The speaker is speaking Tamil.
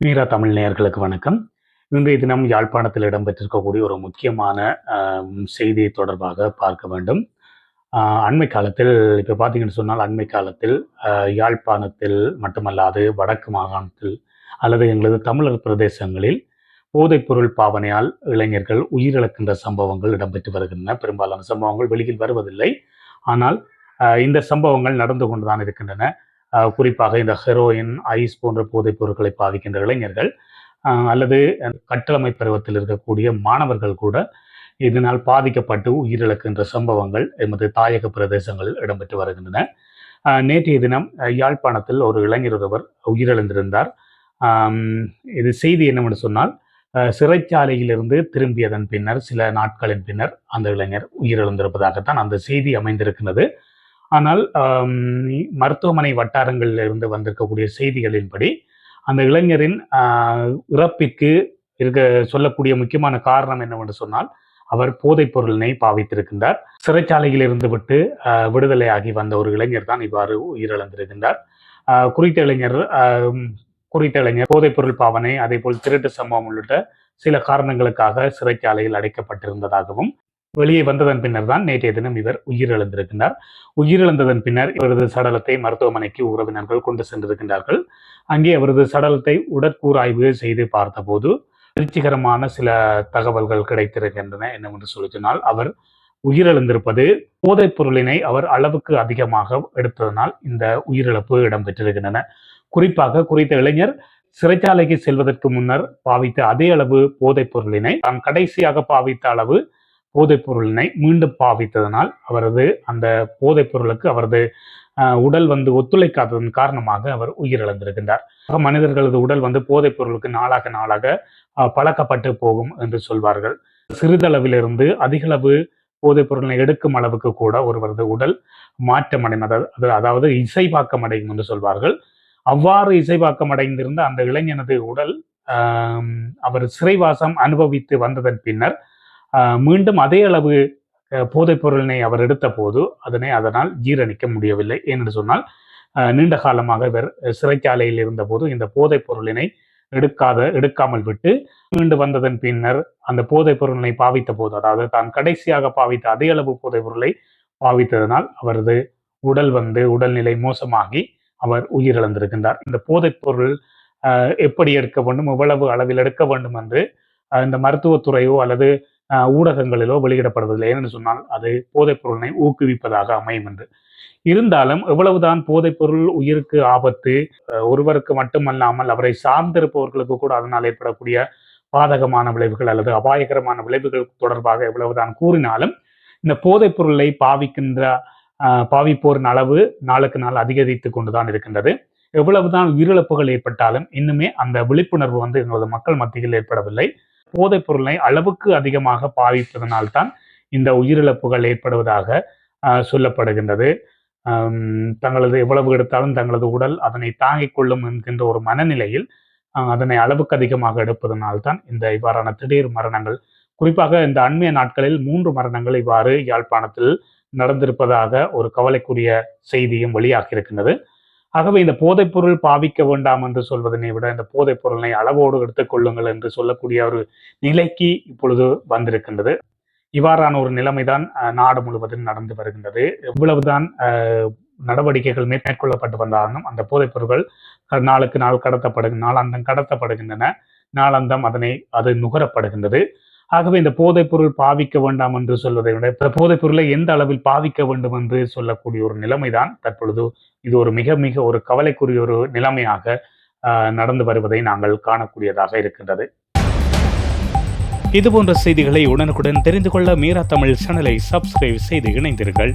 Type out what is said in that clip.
மீரா தமிழ் நேயர்களுக்கு வணக்கம். இன்றைய தினம் யாழ்ப்பாணத்தில் இடம்பெற்றிருக்கக்கூடிய ஒரு முக்கியமான செய்தி தொடர்பாக பார்க்க வேண்டும். அண்மை காலத்தில் இப்போ பார்த்தீங்கன்னு சொன்னால் அண்மை காலத்தில் யாழ்ப்பாணத்தில் மட்டுமல்லாது வடக்கு மாகாணத்தில் அல்லது எங்களது தமிழர் பிரதேசங்களில் போதைப்பொருள் பாவனையால் இளைஞர்கள் உயிரிழக்கின்ற சம்பவங்கள் இடம்பெற்று வருகின்றன. பெரும்பாலான சம்பவங்கள் வெளியில் வருவதில்லை. ஆனால் இந்த சம்பவங்கள் நடந்து கொண்டுதான் இருக்கின்றன. குறிப்பாக இந்த ஹெரோயின், ஐஸ் போன்ற போதைப் பொருட்களை பாவிக்கின்ற இளைஞர்கள் அல்லது கட்டளமை பருவத்தில் இருக்கக்கூடிய மாணவர்கள் கூட இதனால் பாதிக்கப்பட்டு உயிரிழக்கின்ற சம்பவங்கள் எமது தாயக பிரதேசங்களில் இடம்பெற்று வருகின்றன. நேற்றைய தினம் யாழ்ப்பாணத்தில் ஒரு இளைஞர் ஒருவர் உயிரிழந்திருந்தார். இது செய்தி என்னவென்று சொன்னால், சிறைச்சாலையிலிருந்து திரும்பியதன் பின்னர் சில நாட்களின் பின்னர் அந்த இளைஞர் உயிரிழந்திருப்பதாகத்தான் அந்த செய்தி அமைந்திருக்கிறது. ஆனால் மருத்துவமனை வட்டாரங்களில் இருந்து வந்திருக்கக்கூடிய செய்திகளின்படி அந்த இளைஞரின் இறப்பிற்கு சொல்லக்கூடிய முக்கியமான காரணம் என்னவென்று சொன்னால், அவர் போதைப் பொருளினை பாவித்திருக்கின்றார். சிறைச்சாலையில் இருந்து விட்டு விடுதலையாகி வந்த ஒரு இளைஞர் தான் இவ்வாறு உயிரிழந்திருக்கின்றார். குறித்த இளைஞர் போதைப் பொருள் பாவனை, அதே போல் திருட்டு சம்பவம் உள்ளிட்ட சில காரணங்களுக்காக சிறைச்சாலையில் அடைக்கப்பட்டிருந்ததாகவும், வெளியே வந்ததன் பின்னர் தான் நேற்றைய தினம் இவர் உயிரிழந்திருக்கின்றார். உயிரிழந்ததன் பின்னர் இவரது சடலத்தை மருத்துவமனைக்கு உறவினர்கள் கொண்டு சென்றிருக்கின்றார்கள். அங்கே அவரது சடலத்தை உடற்கூறாய்வு செய்து பார்த்தபோது திருப்திகரமான சில தகவல்கள் கிடைத்திருக்கின்றன. என்னவென்று சொன்னால், அவர் உயிரிழந்திருப்பது போதைப் பொருளினை அவர் அளவுக்கு அதிகமாக எடுத்ததனால் இந்த உயிரிழப்பு இடம்பெற்றிருக்கின்றன. குறிப்பாக குறித்த இளைஞர் சிறைச்சாலைக்கு செல்வதற்கு முன்னர் பாவித்த அதே அளவு போதைப் பொருளினை தான் கடைசியாக பாவித்த அளவு போதைப் பொருளினை மீண்டும் பாவித்ததனால் அவரது அந்த போதைப் பொருளுக்கு அவரது உடல் ஒத்துழைக்காததன் காரணமாக அவர் உயிரிழந்திருக்கின்றார். மனிதர்களது உடல் போதைப் பொருளுக்கு நாளாக நாளாக பழக்கப்பட்டு போகும் என்று சொல்வார்கள். சிறிதளவிலிருந்து அதிகளவு போதைப் பொருளை எடுக்கும் அளவுக்கு கூட ஒருவரது உடல் மாற்றமடையும், அதாவது இசைவாக்கம் அடையும் என்று சொல்வார்கள். அவ்வாறு இசைவாக்கம் அடைந்திருந்த அந்த இளைஞனது உடல் அவர் சிறைவாசம் அனுபவித்து வந்ததன் பின்னர் மீண்டும் அதே அளவு போதைப் பொருளினை அவர் எடுத்த போது அதனால் ஜீரணிக்க முடியவில்லை. ஏனென்று சொன்னால், நீண்ட காலமாக இவர் சிறைச்சாலையில் இருந்த போது இந்த போதைப் பொருளினை எடுக்காமல் விட்டு மீண்டு வந்ததன் பின்னர் அந்த போதைப் பொருளினை பாவித்த போது, அதாவது தான் கடைசியாக பாவித்த அதே அளவு போதைப் பொருளை பாவித்ததனால் அவரது உடல் உடல்நிலை மோசமாகி அவர் உயிரிழந்திருக்கின்றார். இந்த போதைப் பொருள் எப்படி எடுக்க வேண்டும், எவ்வளவு அளவில் எடுக்க வேண்டும் என்று இந்த மருத்துவத்துறையோ அல்லது ஊடகங்களிலோ வெளியிடப்படுவதில்லை. ஏனென்று சொன்னால், அது போதைப் பொருளினை ஊக்குவிப்பதாக அமையும் என்று. இருந்தாலும் எவ்வளவுதான் போதைப் பொருள் உயிருக்கு ஆபத்து, ஒருவருக்கு மட்டுமல்லாமல் அவரை சார்ந்திருப்பவர்களுக்கு கூட அதனால் ஏற்படக்கூடிய பாதகமான விளைவுகள் அல்லது அபாயகரமான விளைவுகள் தொடர்பாக எவ்வளவுதான் கூறினாலும், இந்த போதைப் பொருளை பாவிப்போரின் அளவு நாளுக்கு நாள் அதிகரித்து கொண்டுதான் இருக்கின்றது. எவ்வளவுதான் உயிரிழப்புகள் ஏற்பட்டாலும் இன்னுமே அந்த விழிப்புணர்வு எங்களது மக்கள் மத்தியில் ஏற்படவில்லை. போதைப் பொருளை அளவுக்கு அதிகமாக பாவிப்பதனால்தான் இந்த உயிரிழப்புகள் ஏற்படுவதாக சொல்லப்படுகின்றது. தங்களது எவ்வளவு எடுத்தாலும் தங்களது உடல் அதனை தாங்கிக் கொள்ளும் என்கின்ற ஒரு மனநிலையில் அதனை அளவுக்கு அதிகமாக எடுப்பதனால்தான் இந்த இவ்வாறான திடீர் மரணங்கள், குறிப்பாக இந்த அண்மைய நாட்களில் 3 மரணங்கள் இவ்வாறு யாழ்ப்பாணத்தில் நடந்திருப்பதாக ஒரு கவலைக்குரிய செய்தியும் வெளியாகி இருக்கின்றது. ஆகவே இந்த போதைப் பொருள் பாவிக்க வேண்டாம் என்று சொல்வதனை விட இந்த போதைப் பொருளை அளவோடு எடுத்துக்கொள்ளுங்கள் என்று சொல்லக்கூடிய ஒரு நிலைக்கு இப்பொழுது வந்திருக்கின்றது. இவ்வாறான ஒரு நிலைமைதான் நாடு முழுவதும் நடந்து வருகின்றது. இவ்வளவுதான் நடவடிக்கைகள் மேற்கொள்ளப்பட்டு வந்தாலும் அந்த போதைப் பொருட்கள் நாளுக்கு நாள் நாளாந்தம் கடத்தப்படுகின்றன. நாளாந்தம் அது நுகரப்படுகின்றது. ஆகவே இந்த போதைப் பொருள் பாவிக்க வேண்டாம் என்று சொல்வதை விட இந்த போதைப் பொருளை எந்த அளவில் பாவிக்க வேண்டும் என்று சொல்லக்கூடிய ஒரு நிலைமைதான் தற்பொழுது இது ஒரு மிக மிக ஒரு கவலைக்குரிய ஒரு நிலைமையாக நடந்து வருவதை நாங்கள் காணக்கூடியதாக இருக்கின்றது. இதுபோன்ற செய்திகளை உடனுக்குடன் தெரிந்து கொள்ள மீரா தமிழ் சேனலை சப்ஸ்கிரைப் செய்து இணைந்தீர்கள்.